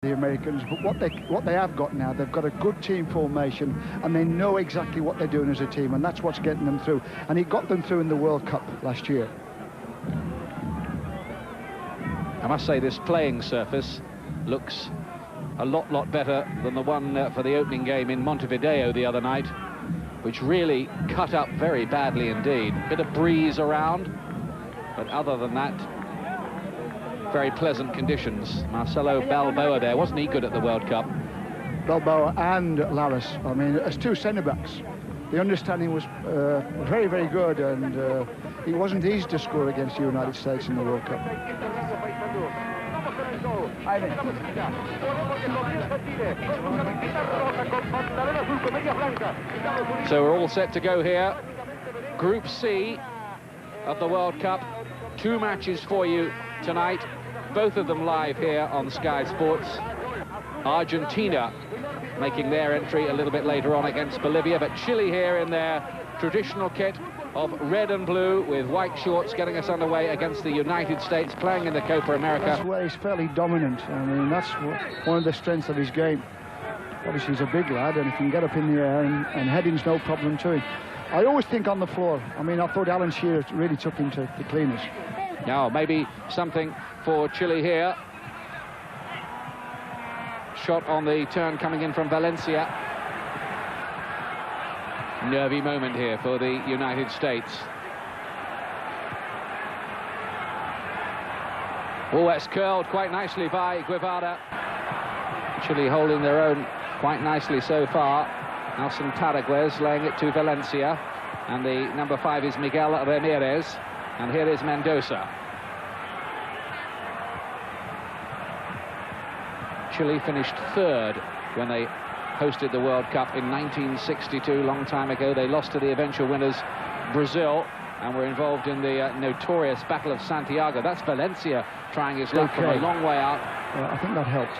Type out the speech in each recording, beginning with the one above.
The Americans, but what they have got now, they've got a good team formation and they know exactly what they're doing as a team, and that's what's getting them through, and it got them through in the World Cup last year. I must say this playing surface looks a lot better than the one for the opening game in Montevideo the other night, which really cut up very badly indeed. Bit of breeze around, but other than that, very pleasant conditions. Marcelo Balboa there, wasn't he good at the World Cup? Balboa and Laris, I mean, as two centre-backs, the understanding was very good, and it wasn't easy to score against the United States in the World Cup. So we're all set to go here. Group C of the World Cup. 2 matches for you tonight, both of them live here on Sky Sports. Argentina making their entry a little bit later on against Bolivia, but Chile here in their traditional kit of red and blue with white shorts, getting us underway against the United States, playing in the Copa America. That's where he's fairly dominant. I mean, that's one of the strengths of his game. Obviously, he's a big lad, and he can get up in the air, and heading's no problem to him. I always think on the floor. I mean, I thought Alan Shearer really took him to the cleaners. Now, maybe something for Chile here. Shot on the turn coming in from Valencia. Nervy moment here for the United States. Oh, that's curled quite nicely by Guevara. Chile holding their own quite nicely so far. Nelson Tarraguez laying it to Valencia. And the number 5 is Miguel Ramirez. And here is Mendoza. Chile finished 3rd when they hosted the World Cup in 1962, long time ago. They lost to the eventual winners, Brazil, and were involved in the notorious Battle of Santiago. That's Valencia trying his luck from a long way out. I think that helped.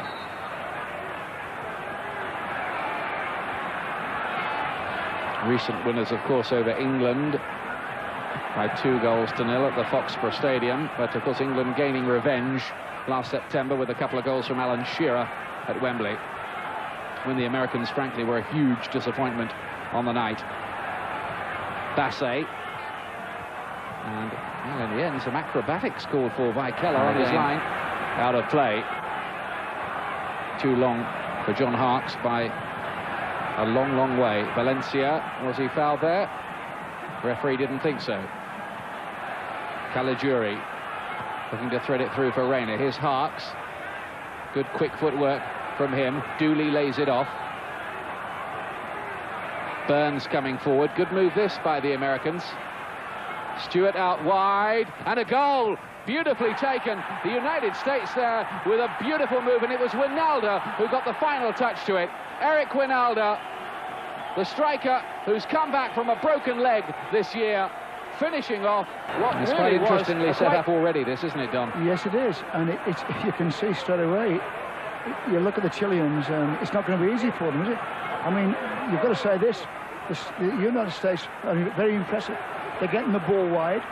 Recent winners, of course, over England by 2-0 at the Foxborough Stadium, but of course England gaining revenge last September with a couple of goals from Alan Shearer at Wembley, when the Americans frankly were a huge disappointment on the night. Bassett, and well, in the end some acrobatics called for by Keller on his line, out of play. Too long for John Harkes by a long way. Valencia, was he fouled there? Referee didn't think so. Caligiuri looking to thread it through for Reina. Here's Harkes. Good quick footwork from him. Dooley lays it off. Burns coming forward. Good move this by the Americans. Stewart out wide, and a goal! Beautifully taken. The United States there with a beautiful move, and it was Wijnaldum who got the final touch to it. Eric Wijnaldum, the striker who's come back from a broken leg this year, finishing off what it's really quite interestingly set up already, this, isn't it, Don? Yes, it is, and it's you can see straight away. You look at the Chileans, and it's not going to be easy for them, is it? I mean, you've got to say this: the United States are very impressive. They're getting the ball wide,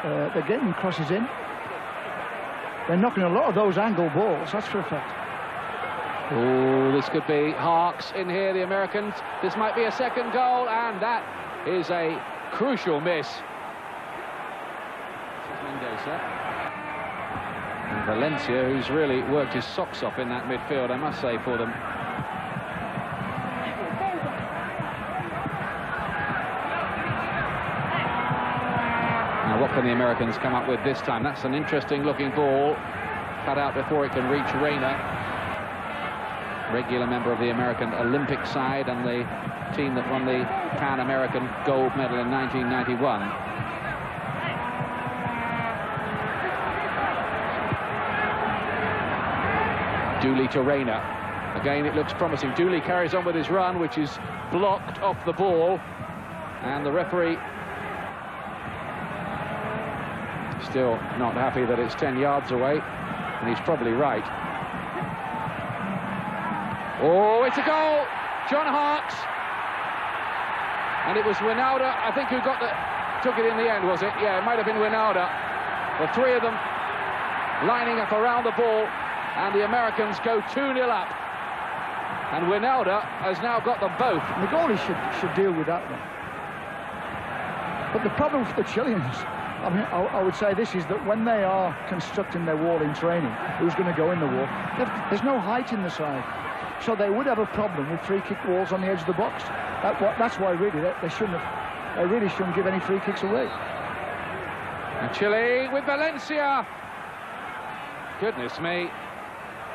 they're getting crosses in, they're knocking a lot of those angle balls. That's for a fact. Oh, this could be Harkes in here, the Americans. This might be a second goal, and that is a crucial miss. This is Mendoza. And Valencia, who's really worked his socks off in that midfield, I must say, for them. Now, what can the Americans come up with this time? That's an interesting looking ball. Cut out before it can reach Reina. Regular member of the American Olympic side and the team that won the Pan American gold medal in 1991. Dooley to Reina. Again, it looks promising. Dooley carries on with his run, which is blocked off the ball, and the referee still not happy that it's 10 yards away, and he's probably right. Oh, it's a goal! John Harkes. And it was Wijnaldum, I think, who took it in the end, was it? Yeah, it might have been Wijnaldum. The three of them lining up around the ball. and the Americans go 2-0 up. And Wijnaldum has now got them both. And the goalie should deal with that one. But the problem for the Chileans, I mean, I would say this, is that when they are constructing their wall in training, who's going to go in the wall, there's no height in the side. So they would have a problem with free kick walls on the edge of the box. That's why really they really shouldn't give any free kicks away. And Chile with Valencia. Goodness me.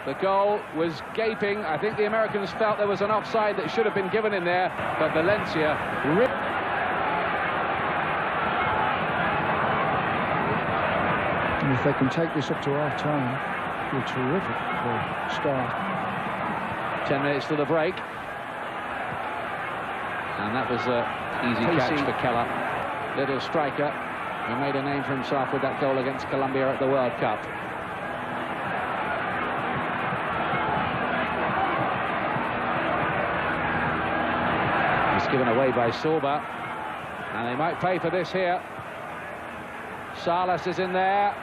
The goal was gaping. I think the Americans felt there was an offside that should have been given in there, but Valencia ripped. And if they can take this up to half-time, it'll be terrific for start. 10 minutes to the break. And that was an easy catch for Keller. Little striker who made a name for himself with that goal against Colombia at the World Cup. It's given away by Sorba, and they might pay for this here. Salas is in there,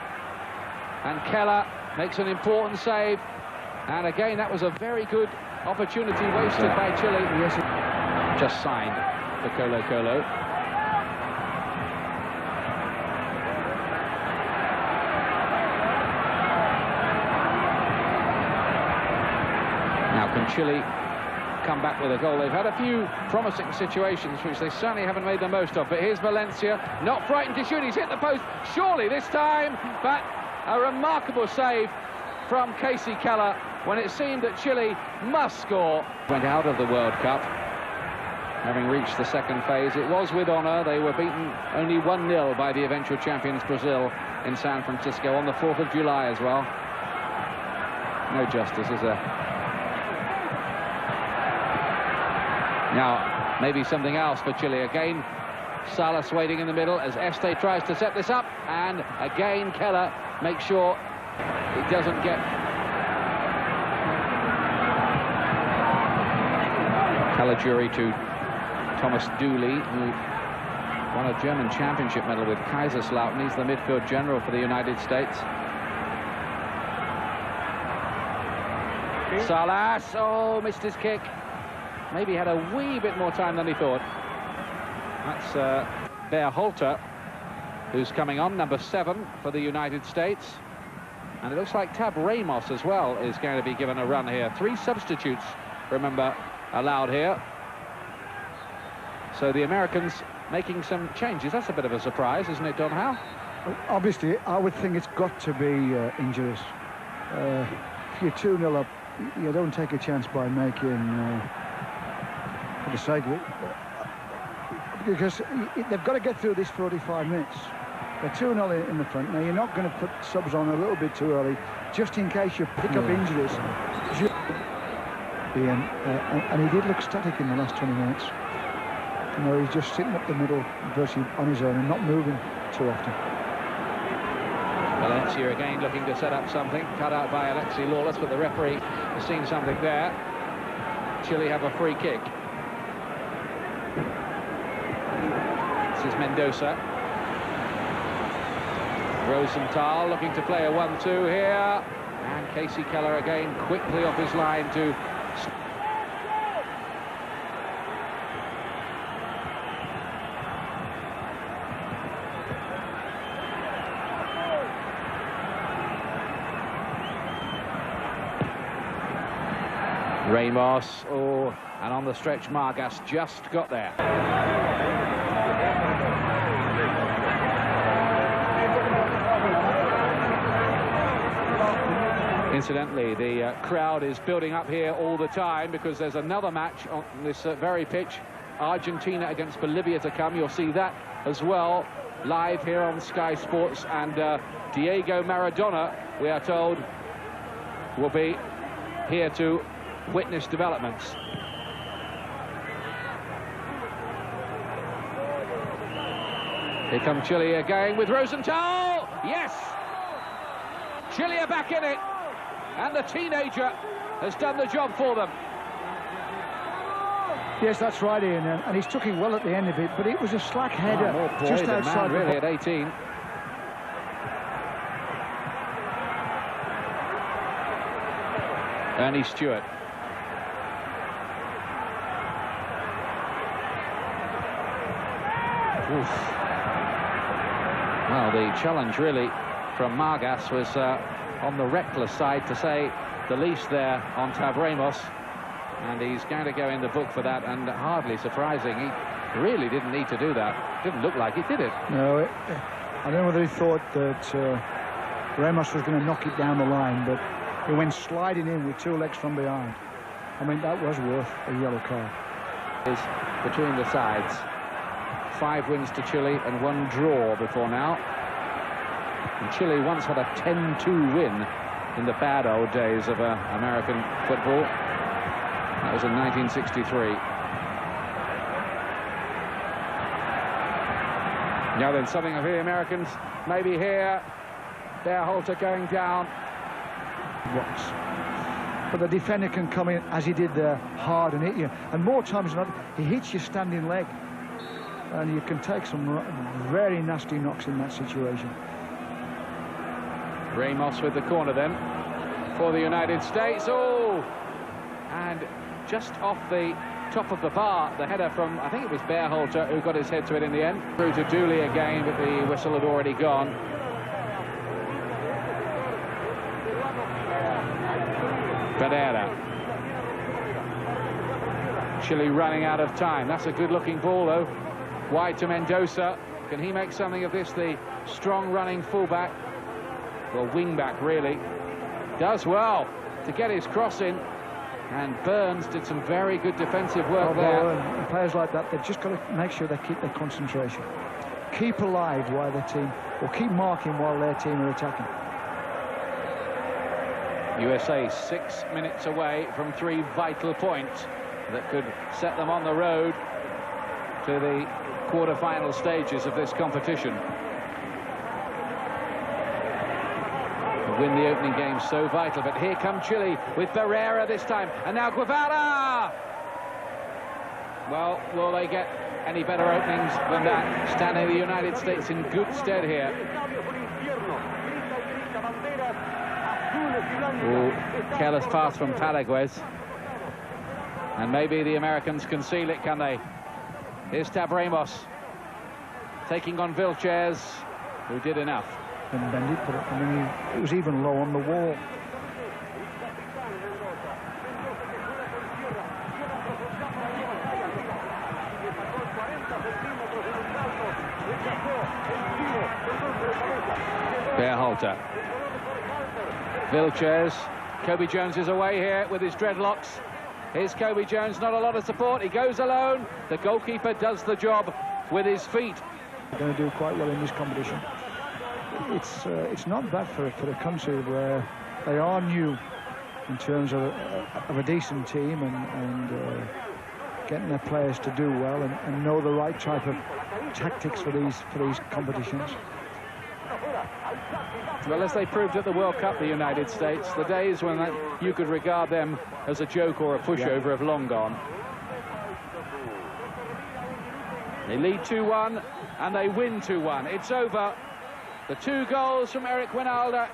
and Keller makes an important save. And again, that was a very good opportunity wasted by Chile. Yes, just signed for Colo-Colo. Now, can Chile come back with a goal? They've had a few promising situations which they certainly haven't made the most of, but here's Valencia, not frightened to shoot. He's hit the post, surely this time, but a remarkable save from Casey Keller when it seemed that Chile must score. Went out of the World Cup, having reached the second phase. It was with honour. They were beaten only 1-0 by the eventual champions Brazil in San Francisco on the 4th of July as well. No justice, is there? Now, maybe something else for Chile. Again, Salas waiting in the middle as Este tries to set this up, and again Keller makes sure it doesn't get... Caligiuri to Thomas Dooley, who won a German championship medal with Kaiserslautern. He's the midfield general for the United States. Salas, oh, missed his kick. Maybe had a wee bit more time than he thought. That's Berhalter, who's coming on, number 7 for the United States. And it looks like Tab Ramos as well is going to be given a run here. 3 substitutes, remember, allowed here. So the Americans making some changes. That's a bit of a surprise, isn't it, Don Howe? Obviously, I would think it's got to be injuries. If you're 2-0 up, you don't take a chance by making... for the sake of it, because they've got to get through this 45 minutes. They're 2-0 in the front. Now, you're not going to put subs on a little bit too early, just in case you pick up injuries. And he did look static in the last 20 minutes. You know, he's just sitting up the middle, virtually on his own, and not moving too often. Valencia again looking to set up something, cut out by Alexi Lawless, but the referee has seen something there. Chile have a free kick. This is Mendoza. Rosenthal looking to play a 1-2 here. And Casey Keller again quickly off his line to... Ramos, oh, and on the stretch Margas just got there. Incidentally, the crowd is building up here all the time because there's another match on this very pitch, Argentina against Bolivia, to come. You'll see that as well live here on Sky Sports, and Diego Maradona, we are told, will be here to witness developments. Here come Chile again with Rosenthal. Yes! Chile are back in it, and the teenager has done the job for them. Yes, that's right, Ian, and he's took it well at the end of it, but it was a slack header just outside the really at 18. Ernie Stewart. Oof. Well, the challenge really from Margas was on the reckless side, to say the least, there on Tabremos, and he's going to go in the book for that, and hardly surprising. He really didn't need to do that. Didn't look like it, did it? No, I don't know whether he thought that Ramos was going to knock it down the line, but he went sliding in with two legs from behind. I mean, that was worth a yellow card. Is between the sides. 5 wins to Chile and 1 draw before now. And Chile once had a 10-2 win in the bad old days of American football. That was in 1963. Now then, something of the Americans maybe here. Berhalter going down. Once. But the defender can come in, as he did there, hard and hit you. And more times than not, he hits your standing leg. And you can take some very nasty knocks in that situation. Ramos with the corner then for the United States. Oh! And just off the top of the bar, the header from, I think it was Berhalter, who got his head to it in the end. Through to Dooley again, but the whistle had already gone. Pereira. Chile running out of time. That's a good-looking ball, though. Wide to Mendoza. Can he make something of this? The strong running fullback, well, wing-back really, does well to get his cross in. And Burns did some very good defensive work there. Players like that, they've just got to make sure they keep their concentration. Keep alive while their team, or keep marking while their team are attacking. USA 6 minutes away from 3 vital points that could set them on the road to the quarter-final stages of this competition. To win the opening game so vital, but here come Chile with Barrera this time, and now Guevara! Well, will they get any better openings than that? Standing the United States in good stead here. Ooh, careless pass from Paraguez. And maybe the Americans can seal it, can they? Here's Tabremos taking on Vilches, who did enough. And bend it, but I mean, it was even low on the wall. Berhalter. Vilches. Kobe Jones is away here with his dreadlocks. Here's Kobe Jones, not a lot of support. He goes alone. The goalkeeper does the job with his feet. They're going to do quite well in this competition. It's not bad for a country where they are new in terms of a decent team and getting their players to do well and know the right type of tactics for these competitions. Well, as they proved at the World Cup, the United States, the days when you could regard them as a joke or a pushover have long gone. They lead 2-1 and they win 2-1. It's over. The 2 goals from Eric Winalda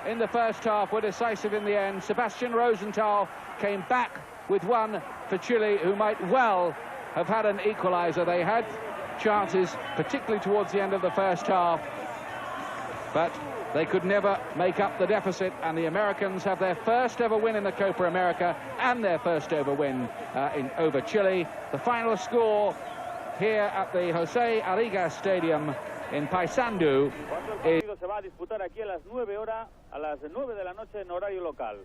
in the first half were decisive in the end. Sebastian Rosenthal came back with one for Chile, who might well have had an equaliser. They had chances, particularly towards the end of the first half, but they could never make up the deficit, and the Americans have their first ever win in the Copa America and their first ever win over Chile. The final score here at the José Arrigas Stadium in Paysandú. El partido se va a disputar aquí a las 9 horas, a las 9 de la noche en horario local.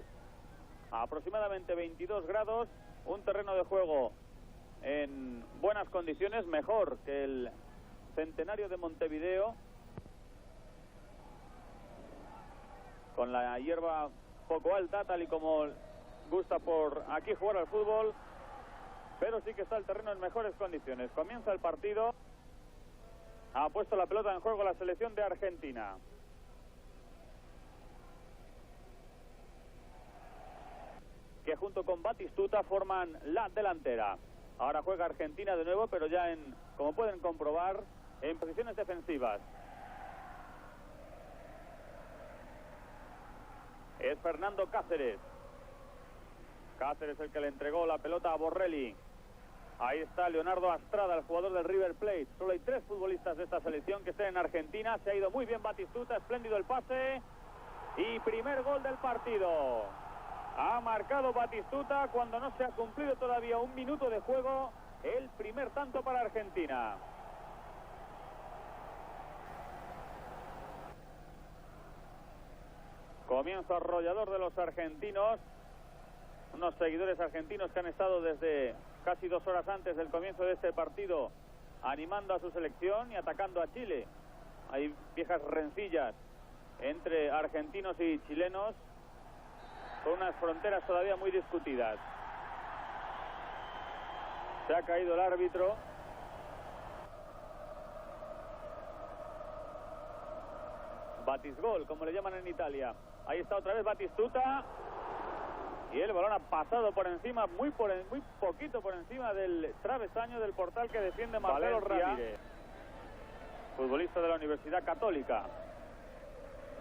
A aproximadamente 22 grados, un terreno de juego en buenas condiciones, mejor que el Centenario de Montevideo, con la hierba poco alta, tal y como gusta por aquí jugar al fútbol, pero sí que está el terreno en mejores condiciones. Comienza el partido. Ha puesto la pelota en juego la selección de Argentina. Que junto con Batistuta forman la delantera. Ahora juega Argentina de nuevo, pero ya como pueden comprobar, en posiciones defensivas. Es Fernando Cáceres. Cáceres el que le entregó la pelota a Borrelli. Ahí está Leonardo Astrada, el jugador del River Plate. Solo hay 3 futbolistas de esta selección que estén en Argentina. Se ha ido muy bien Batistuta, espléndido el pase. Y primer gol del partido. Ha marcado Batistuta cuando no se ha cumplido todavía 1 minuto de juego. El primer tanto para Argentina. Comienzo arrollador de los argentinos. Unos seguidores argentinos que han estado desde casi 2 horas antes del comienzo de este partido animando a su selección y atacando a Chile. Hay viejas rencillas entre argentinos y chilenos con unas fronteras todavía muy discutidas. Se ha caído el árbitro. Batisgol, como le llaman en Italia. Ahí está otra vez Batistuta. Y el balón ha pasado por encima, muy poquito por encima del travesaño del portal que defiende Marcelo Ramírez. Futbolista de la Universidad Católica.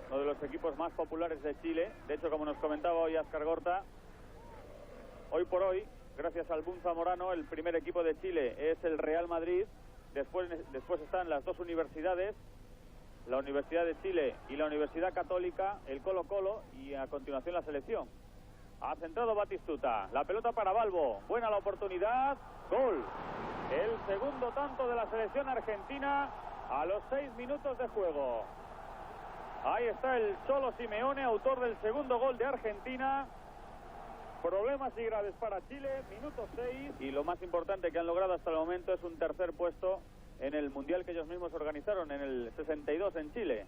Uno de los equipos más populares de Chile. De hecho, como nos comentaba hoy Óscar Gorta, hoy por hoy, gracias al boom zamorano, el primer equipo de Chile es el Real Madrid. Después están las 2 universidades, la Universidad de Chile y la Universidad Católica, el Colo-Colo y a continuación la selección. Ha centrado Batistuta, la pelota para Balbo, buena la oportunidad, gol. El segundo tanto de la selección argentina a los 6 minutos de juego. Ahí está el Cholo Simeone, autor del segundo gol de Argentina. Problemas y graves para Chile, minuto 6. Y lo más importante que han logrado hasta el momento es un tercer puesto en el Mundial que ellos mismos organizaron en el 62 en Chile.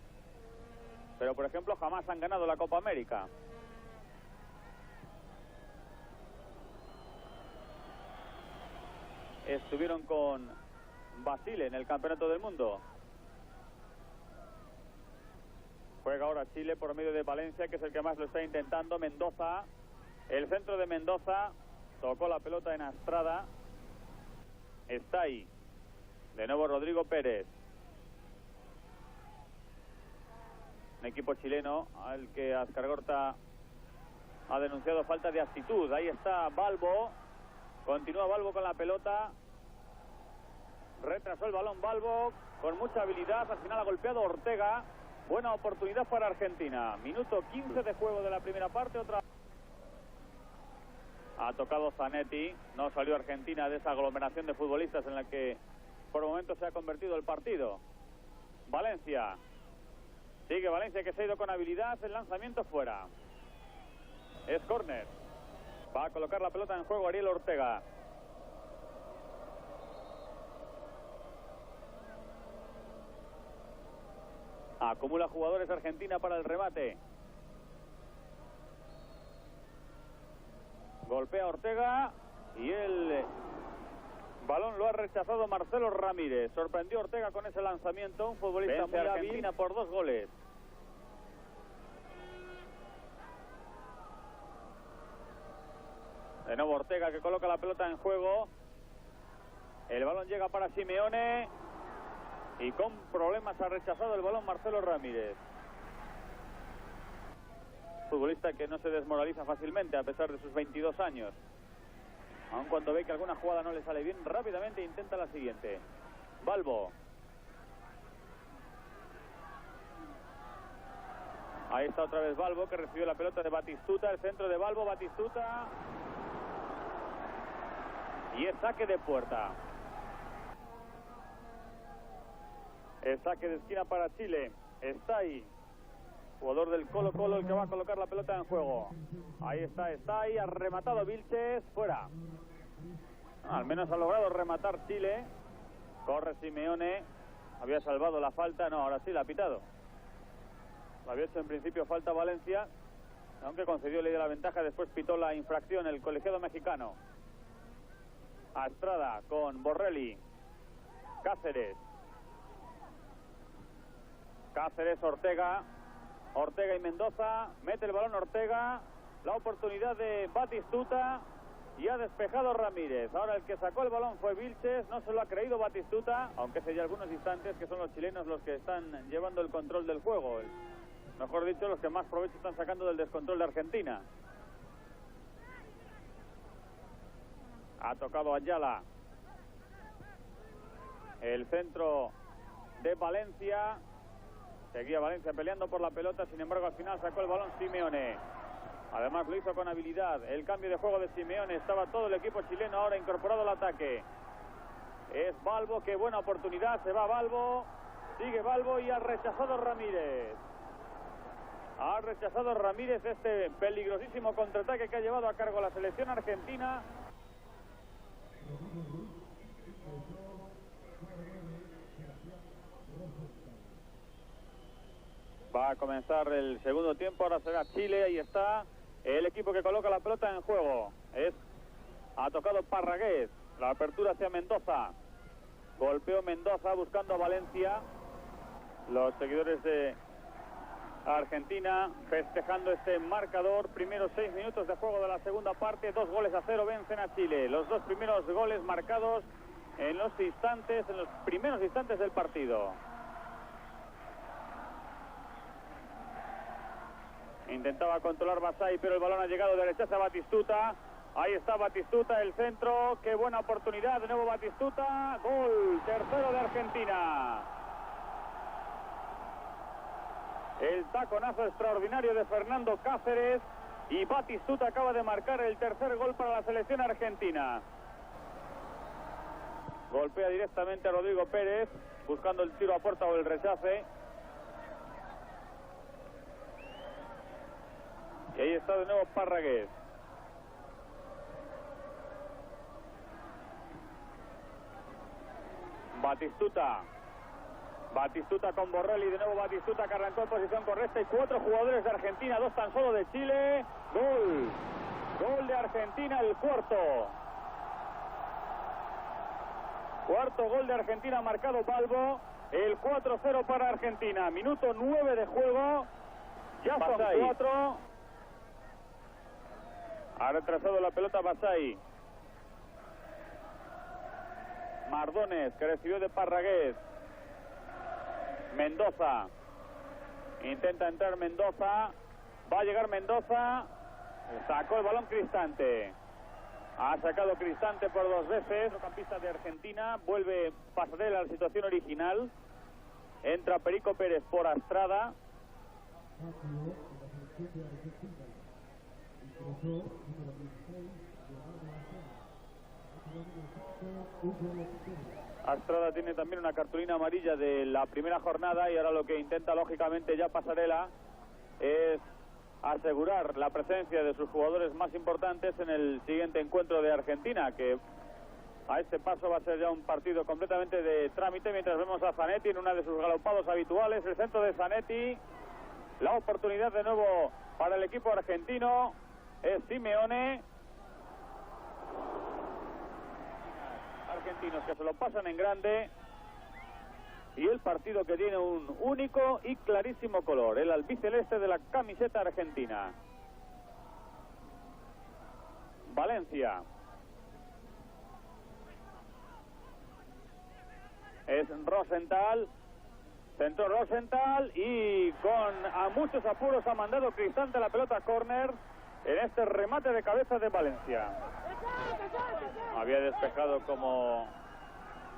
Pero, por ejemplo, jamás han ganado la Copa América. Estuvieron con Basile en el Campeonato del Mundo. Juega ahora Chile por medio de Valencia, que es el que más lo está intentando. Mendoza, el centro de Mendoza, tocó la pelota en Astrada. Está ahí. De nuevo Rodrigo Pérez. Un equipo chileno al que Óscar Gorta ha denunciado falta de actitud. Ahí está Balbo. Continúa Balbo con la pelota. Retrasó el balón Balbo con mucha habilidad. Al final ha golpeado Ortega. Buena oportunidad para Argentina. Minuto 15 de juego de la primera parte. Otra. Ha tocado Zanetti. No salió Argentina de esa aglomeración de futbolistas en la que por momentos se ha convertido el partido. Valencia. Sigue Valencia, que se ha ido con habilidad. El lanzamiento fuera. Es córner. Va a colocar la pelota en juego Ariel Ortega. Acumula jugadores Argentina para el remate. Golpea Ortega y el balón lo ha rechazado Marcelo Ramírez. Sorprendió Ortega con ese lanzamiento. Un futbolista muy Argentina hábil por 2 goles. De nuevo Ortega, que coloca la pelota en juego. El balón llega para Simeone. Y con problemas ha rechazado el balón Marcelo Ramírez. Futbolista que no se desmoraliza fácilmente a pesar de sus 22 años. Aun cuando ve que alguna jugada no le sale bien, rápidamente intenta la siguiente. Balbo. Ahí está otra vez Balbo, que recibió la pelota de Batistuta. El centro de Balbo, Batistuta. Y es saque de puerta. El saque de esquina para Chile. Está ahí. Jugador del Colo-Colo el que va a colocar la pelota en juego. Ahí está ahí. Ha rematado Vilches. Fuera. Al menos ha logrado rematar Chile. Corre Simeone. Había salvado la falta. No, ahora sí la ha pitado. Había hecho en principio falta Valencia. Aunque concedió ley de la ventaja. Después pitó la infracción el colegiado mexicano. Astrada con Borrelli. Cáceres. Ortega. Ortega y Mendoza. Mete el balón Ortega. La oportunidad de Batistuta. Y ha despejado Ramírez. Ahora el que sacó el balón fue Vilches. No se lo ha creído Batistuta. Aunque hace ya algunos instantes que son los chilenos los que están llevando el control del juego. Mejor dicho, los que más provecho están sacando del descontrol de Argentina. Ha tocado Ayala. El centro de Valencia. Seguía Valencia peleando por la pelota, sin embargo al final sacó el balón Simeone. Además lo hizo con habilidad. El cambio de juego de Simeone. Estaba todo el equipo chileno ahora incorporado al ataque. Es Balbo, qué buena oportunidad. Se va Balbo. Sigue Balbo y ha rechazado Ramírez. Ha rechazado Ramírez este peligrosísimo contraataque que ha llevado a cargo la selección argentina. Va a comenzar el segundo tiempo, ahora será Chile, ahí está el equipo que coloca la pelota en juego. Ha tocado Parragués, la apertura hacia Mendoza. Golpeó Mendoza buscando a Valencia. Los seguidores de Argentina festejando este marcador. Primeros 6 minutos de juego de la segunda parte, 2-0 vencen a Chile. Los 2 primeros goles marcados en los primeros instantes del partido. Intentaba controlar Basay, pero el balón ha llegado de rechaza a Batistuta. Ahí está Batistuta, el centro. Qué buena oportunidad. De nuevo Batistuta. Gol. Tercero de Argentina. El taconazo extraordinario de Fernando Cáceres. Y Batistuta acaba de marcar el tercer gol para la selección argentina. Golpea directamente a Rodrigo Pérez, buscando el tiro a puerta o el rechace. Y ahí está de nuevo Parragués. Batistuta con Borrelli, de nuevo Batistuta que arrancó en posición correcta y 4 jugadores de Argentina, 2 tan solo de Chile. Gol de Argentina, el cuarto gol de Argentina marcado Balbo. El 4-0 para Argentina, minuto 9 de juego. Ya son 4. Ha retrasado la pelota Basay. Mardones, que recibió de Parragués. Mendoza. Intenta entrar Mendoza. Va a llegar Mendoza. Sacó el balón Cristante. Ha sacado Cristante por 2 veces. El campista de Argentina. Vuelve Pasarela a la situación original. Entra Perico Pérez por Astrada. Astrada tiene también una cartulina amarilla de la primera jornada y ahora lo que intenta lógicamente ya Pasarela es asegurar la presencia de sus jugadores más importantes en el siguiente encuentro de Argentina, que a este paso va a ser ya un partido completamente de trámite, mientras vemos a Zanetti en una de sus galopados habituales. El centro de Zanetti, la oportunidad de nuevo para el equipo argentino. Es Simeone. Argentinos que se lo pasan en grande. Y el partido que tiene un único y clarísimo color, el albiceleste de la camiseta argentina. Valencia. Es Rosenthal. Centro Rosenthal y a muchos apuros ha mandado Cristante la pelota a córner en este remate de cabeza de Valencia. Había despejado como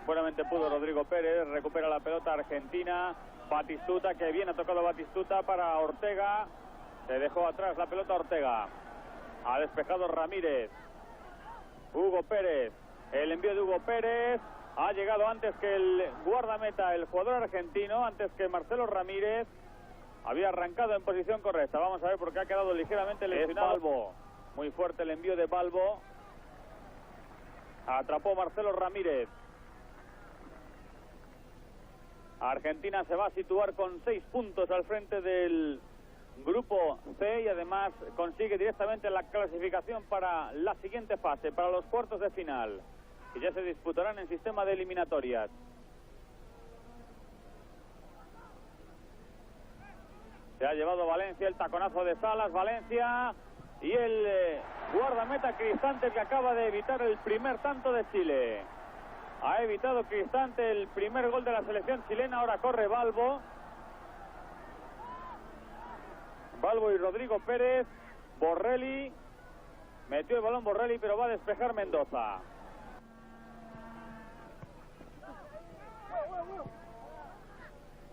buenamente pudo Rodrigo Pérez. Recupera la pelota Argentina. Batistuta, que bien ha tocado Batistuta para Ortega. Se dejó atrás la pelota Ortega. Ha despejado Ramírez. Hugo Pérez. El envío de Hugo Pérez. Ha llegado antes que el guardameta, el jugador argentino, antes que Marcelo Ramírez. Había arrancado en posición correcta. Vamos a ver por qué ha quedado ligeramente lesionado. Balbo. Muy fuerte el envío de Balbo. Atrapó Marcelo Ramírez. Argentina se va a situar con 6 puntos al frente del grupo C y además consigue directamente la clasificación para la siguiente fase, para los cuartos de final, que ya se disputarán en sistema de eliminatorias. Se ha llevado Valencia, el taconazo de Salas, Valencia y el guardameta Cristante, que acaba de evitar el primer tanto de Chile. Ha evitado Cristante el primer gol de la selección chilena. Ahora corre Balbo. Balbo y Rodrigo Pérez. Borrelli. Metió el balón Borrelli, pero va a despejar Mendoza.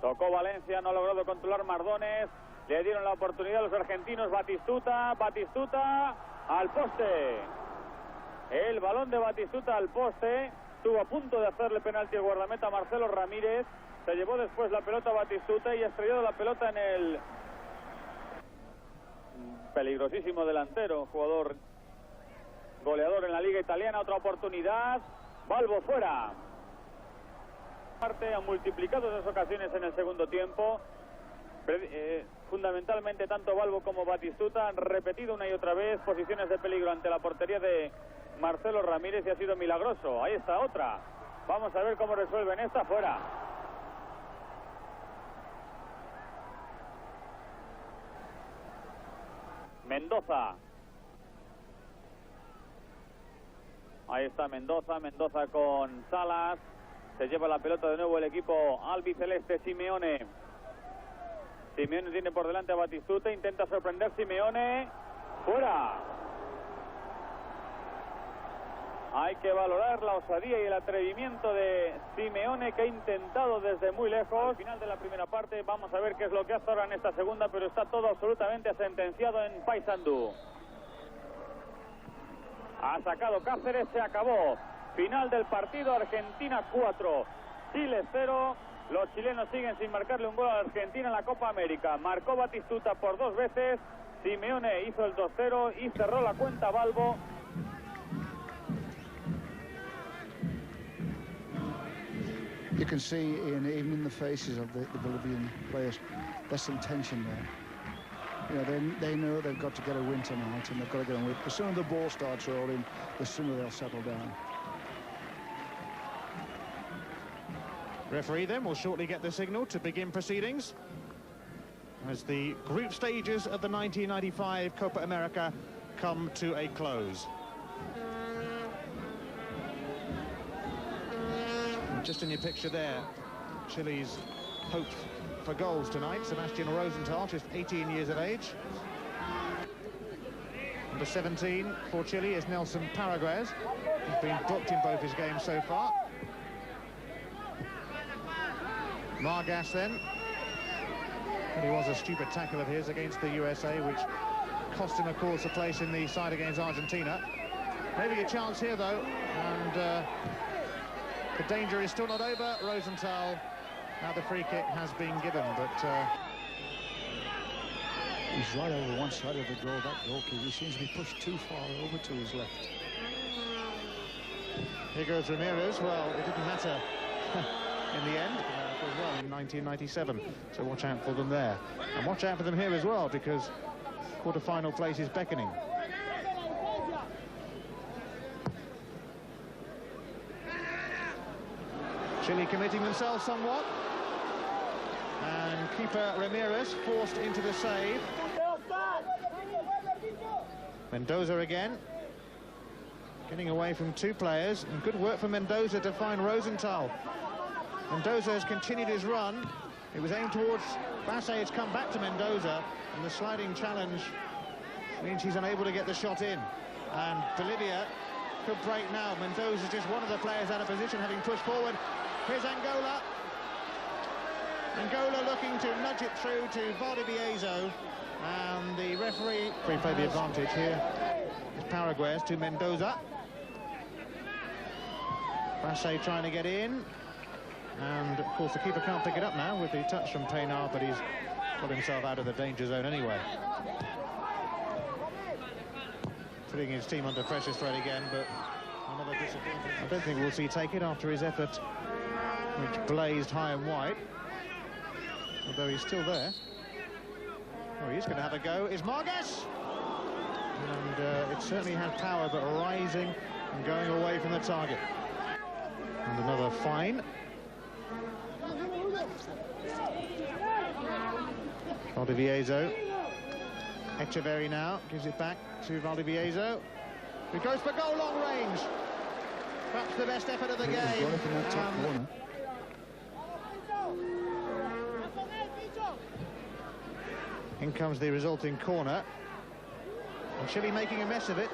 Tocó Valencia, no ha logrado controlar Mardones. Le dieron la oportunidad a los argentinos. Batistuta al poste. El balón de Batistuta al poste. Estuvo a punto de hacerle penalti al guardameta Marcelo Ramírez. Se llevó después la pelota a Batistuta y ha estrellado la pelota en el peligrosísimo delantero, jugador goleador en la liga italiana. Otra oportunidad. Balbo fuera. Ha multiplicado esas ocasiones en el segundo tiempo. Fundamentalmente tanto Balbo como Batistuta han repetido una y otra vez posiciones de peligro ante la portería de Marcelo Ramírez y ha sido milagroso. Ahí está otra. Vamos a ver cómo resuelven esta. Fuera. Mendoza. Ahí está Mendoza con Salas. Se lleva la pelota de nuevo el equipo albiceleste. Simeone tiene por delante a Batistuta. Intenta sorprender Simeone. Fuera. Hay que valorar la osadía y el atrevimiento de Simeone, que ha intentado desde muy lejos. Al final de la primera parte vamos a ver qué es lo que hace ahora en esta segunda, pero está todo absolutamente sentenciado en Paysandú. Ha sacado Cáceres, se acabó. Final del partido, Argentina 4, Chile 0. Los chilenos siguen sin marcarle un gol a la Argentina en la Copa América. Marcó Batistuta por 2 veces. Simeone hizo el 2-0 y cerró la cuenta Balbo. You can see even in the faces of the Bolivian players, there's some tension there. You know, they know they've got to get a win tonight, and they've got to get a win. The sooner the ball starts rolling, the sooner they'll settle down. Referee then will shortly get the signal to begin proceedings as the group stages of the 1995 Copa América come to a close. And just in your picture there, Chile's hope for goals tonight. Sebastian Rosenthal, just 18 years of age. Number 17 for Chile is Nelson Paraguez. He's been booked in both his games so far. Margas then. It was a stupid tackle of his against the USA, which cost him, of course, a place in the side against Argentina. Maybe a chance here, though, and the danger is still not over. Rosenthal, now the free kick has been given, but he's right over one side of the goal. That goalkeeper, he seems to be pushed too far over to his left. Here goes Ramirez. Well, it didn't matter in the end. As well in 1997, so watch out for them there, and watch out for them here as well, because quarter-final place is beckoning. Chile committing themselves somewhat, and keeper Ramirez forced into the save. Mendoza again, getting away from 2 players, and good work for Mendoza to find Rosenthal. Mendoza has continued his run. It was aimed towards Basse. It's come back to Mendoza, and the sliding challenge means he's unable to get the shot in. And Bolivia could break now. Mendoza's just one of the players out of position, having pushed forward. Here's Angola. Angola looking to nudge it through to Valdivieso, and the referee played the advantage here. It's Paraguez to Mendoza. Basse trying to get in. And, of course, the keeper can't pick it up now with the touch from Paynar, but he's got himself out of the danger zone anyway. Putting his team under pressure straight again, but another disappointment. I don't think we'll see take it after his effort, which blazed high and wide. Although he's still there. Oh, he's going to have a go. Is Margas! And it certainly had power, but rising and going away from the target. And another fine. Valdivieso. Echeverri now gives it back to Valdivieso, who goes for goal long range. Perhaps the best effort of the game. In comes the resulting corner. And Chile making a mess of it.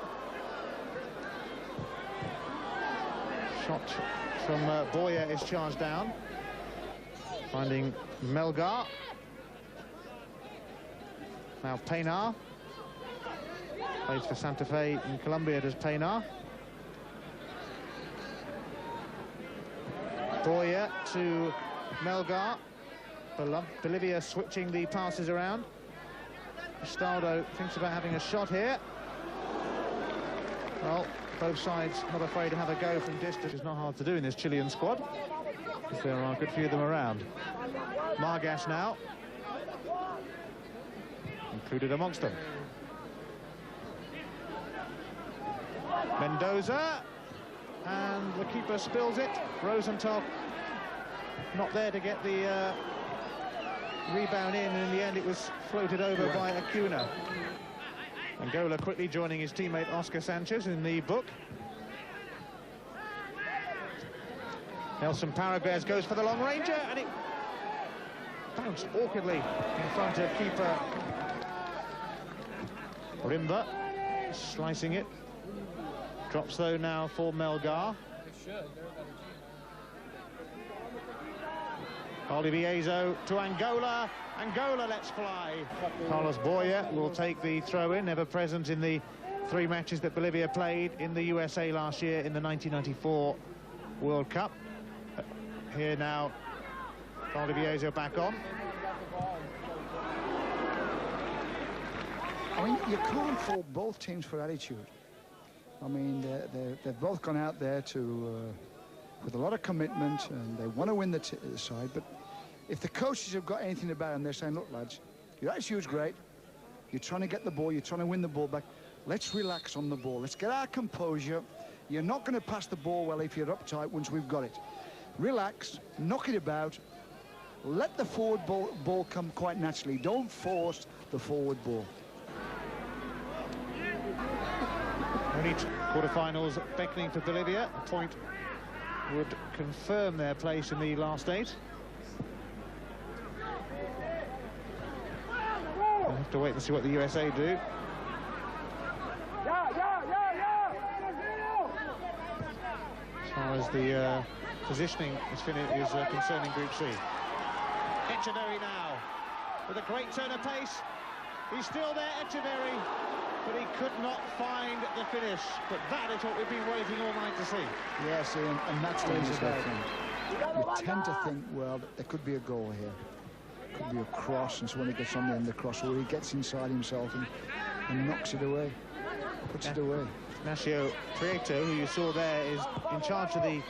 Shot from Boya is charged down. Finding Melgar. Now Paynar. Plays for Santa Fe in Colombia, does Paynar. Boyer to Melgar. Bolivia switching the passes around. Castaldo thinks about having a shot here. Well, both sides not afraid to have a go from distance. It's not hard to do in this Chilean squad, because there are a good few of them around. Margas now, included amongst them. Mendoza, and the keeper spills it. Rosenthal not there to get the rebound in, and in the end it was floated over by Acuna. Angola quickly joining his teammate Oscar Sanchez in the book. Nelson Paraguez goes for the long ranger, and it bounced awkwardly in front of keeper Rimba, slicing it. Drops though now for Melgar. Valdivieso to Angola. Angola lets fly. Carlos Boyer will take the throw-in, never present in the 3 matches that Bolivia played in the USA last year in the 1994 World Cup. Here now, Valdivieso back on. I mean, you can't fault both teams for attitude. I mean, they've both gone out there with a lot of commitment, and they want to win the side. But if the coaches have got anything about them, they're saying, look, lads, your attitude's great. You're trying to get the ball. You're trying to win the ball back. Let's relax on the ball. Let's get our composure. You're not going to pass the ball well if you're uptight once we've got it. Relax, knock it about. Let the forward ball come quite naturally. Don't force the forward ball. Only quarterfinals beckoning for Bolivia. A point would confirm their place in the last 8. We'll have to wait and see what the USA do. As far as the positioning is concerned in Group C. Echeverry now, with a great turn of pace. He's still there, Echeverry, but he could not find the finish. But that is what we've been waiting all night to see. Yes, and that's what it's about. You tend to think, well, there could be a goal here. Could be a cross, and so when he gets on the end of the cross, or he gets inside himself and knocks it away, puts it away. Ignacio Prieto, who you saw there, is in charge of the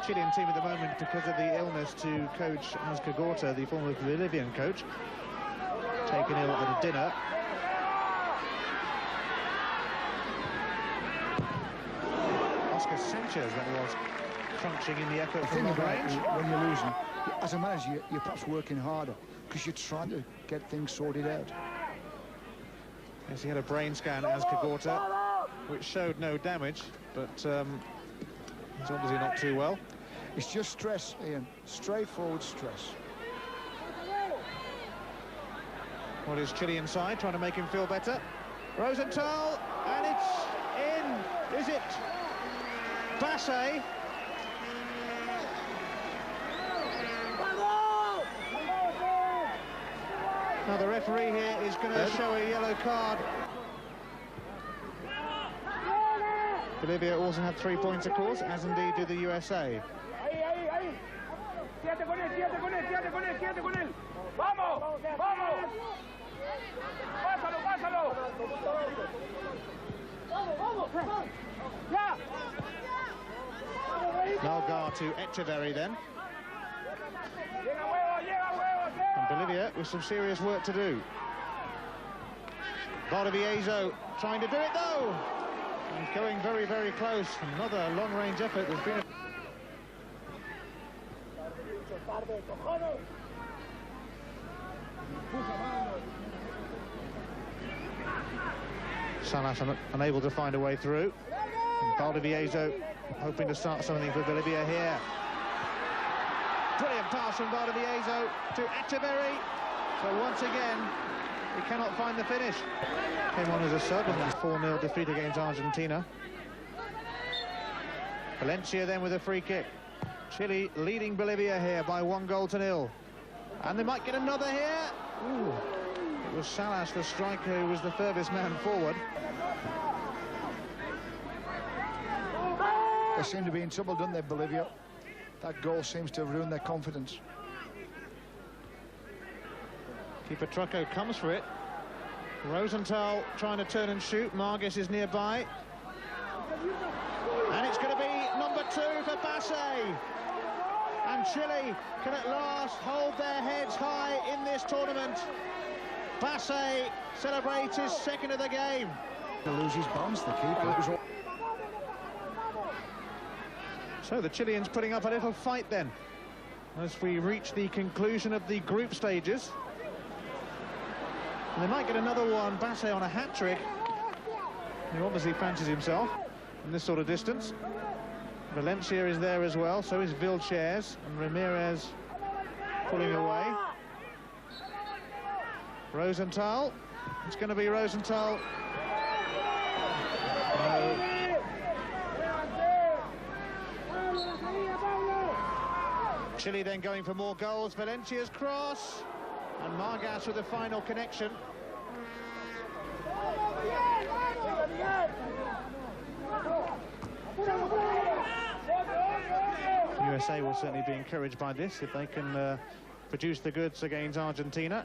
Chilean team at the moment because of the illness to coach Azca Gorta, the former Bolivian coach, taken ill at a dinner. Oscar Sanchez, that was, crunching in the effort from long range. When you're losing, as a manager, you're perhaps working harder because you're trying to get things sorted out. Yes, he had a brain scan, Azca Gorta, which showed no damage, but he's obviously not too well. It's just stress, Ian. Straightforward stress. What is Chilean side trying to make him feel better? Rosenthal, and it's in. Is it Basse? Now the referee here is going to show a yellow card. Bolivia also had 3 points, of course, as indeed did the USA. Melgar to Echeverry then. And Bolivia with some serious work to do. Valdivieso trying to do it though. He's going very, very close. Another long-range effort. There's been Salas unable to find a way through. And Valdivieso hoping to start something for Bolivia here. Brilliant pass from Valdivieso to Echeverry. So once again, he cannot find the finish. Came on as a sub in the 4-0 defeat against Argentina. Valencia then with a free kick. Chile leading Bolivia here by 1-0. And they might get another here. Ooh. It was Salas, the striker, who was the furthest man forward. They seem to be in trouble, don't they, Bolivia? That goal seems to have ruined their confidence. Keeper Trucco comes for it. Rosenthal trying to turn and shoot. Margus is nearby. And it's going to be number 2 for Basse. And Chile can at last hold their heads high in this tournament. Basse celebrates his second of the game. To lose his balance, the keeper. So the Chileans putting up a little fight then, as we reach the conclusion of the group stages. And they might get another one, Basse on a hat-trick. He obviously fancies himself in this sort of distance. Valencia is there as well, so is Vilches, and Ramirez pulling away. Rosenthal, it's going to be Rosenthal. Chile then going for more goals. Valencia's cross, and Margas with the final connection. USA will certainly be encouraged by this if they can produce the goods against Argentina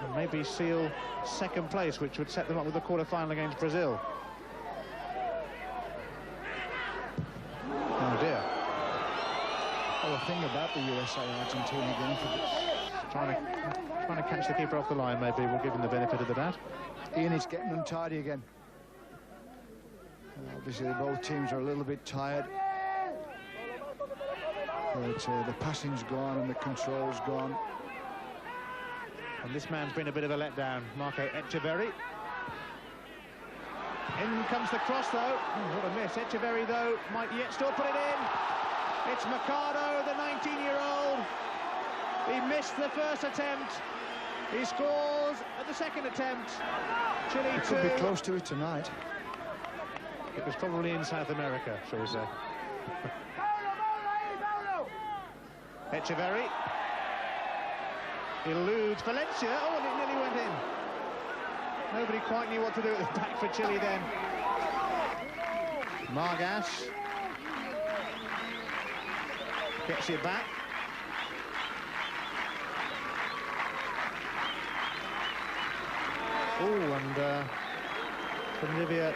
and maybe seal second place, which would set them up with the quarter-final against Brazil. Oh dear. Well, the thing about the USA-Argentina game for this, trying to catch the keeper off the line, maybe we'll give him the benefit of the doubt. Ian is getting untidy again. Obviously, both teams are a little bit tired. But the passing's gone and the control's gone. And this man's been a bit of a letdown, Marco Echeverri. In comes the cross, though. What a miss. Echeverri, though, might yet still put it in. It's Mercado, the 19-year-old. He missed the first attempt. He scores at the second attempt. Chile 2. Could be close to it tonight. It was probably in South America, shall we say. Echeverri eludes Valencia. Oh, and it nearly went in. Nobody quite knew what to do at the back for Chile then. Margas gets it back. Oh, and Bolivia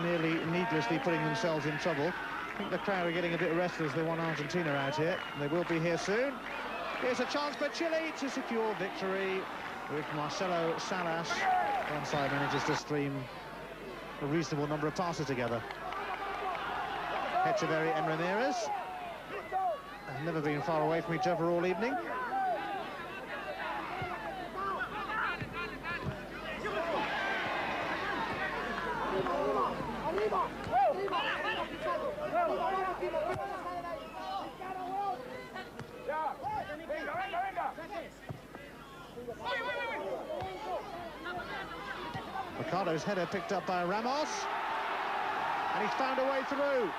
nearly needlessly putting themselves in trouble. I think the crowd are getting a bit restless. They want Argentina out here. They will be here soon. Here's a chance for Chile to secure victory with Marcelo Salas. One side manages to stream a reasonable number of passes together. Echeverri and Ramirez have never been far away from each other all evening. Ricardo's header picked up by Ramos, and he's found a way through,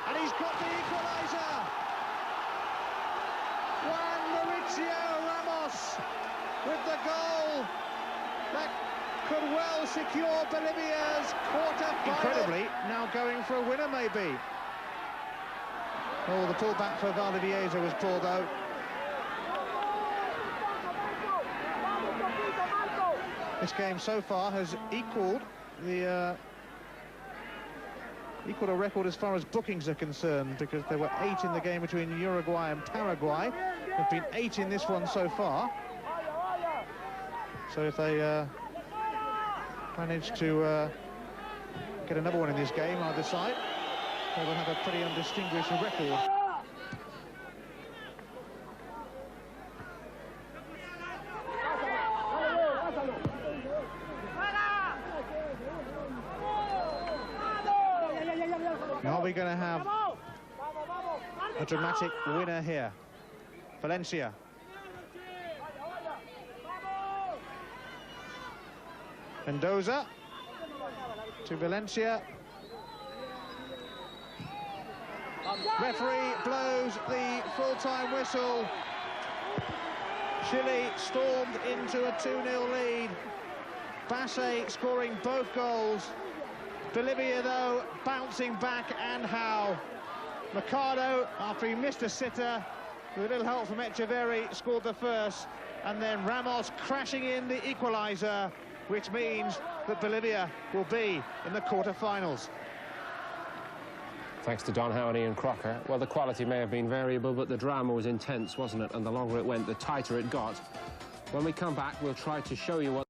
and he's got the equaliser. Juan Mauricio Ramos with the goal that could well secure Bolivia's quarter-final. Incredibly, now going for a winner, maybe. Oh, the pullback for Valdivieso was poor, though. This game so far has equalled the equalled a record as far as bookings are concerned, because there were 8 in the game between Uruguay and Paraguay. There have been 8 in this one so far. So if they manage to get another one in this game, either side, they will have a pretty undistinguished record. Are we going to have a dramatic winner here? Valencia. Mendoza to Valencia. Referee blows the full-time whistle. Chile stormed into a 2-0 lead. Basse scoring both goals. Bolivia, though, bouncing back, and how. Mercado, after he missed a sitter, with a little help from Echeverri, scored the first, and then Ramos crashing in the equaliser, which means that Bolivia will be in the quarter-finals. Thanks to Don Howe and Ian Crocker. Well, the quality may have been variable, but the drama was intense, wasn't it? And the longer it went, the tighter it got. When we come back, we'll try to show you what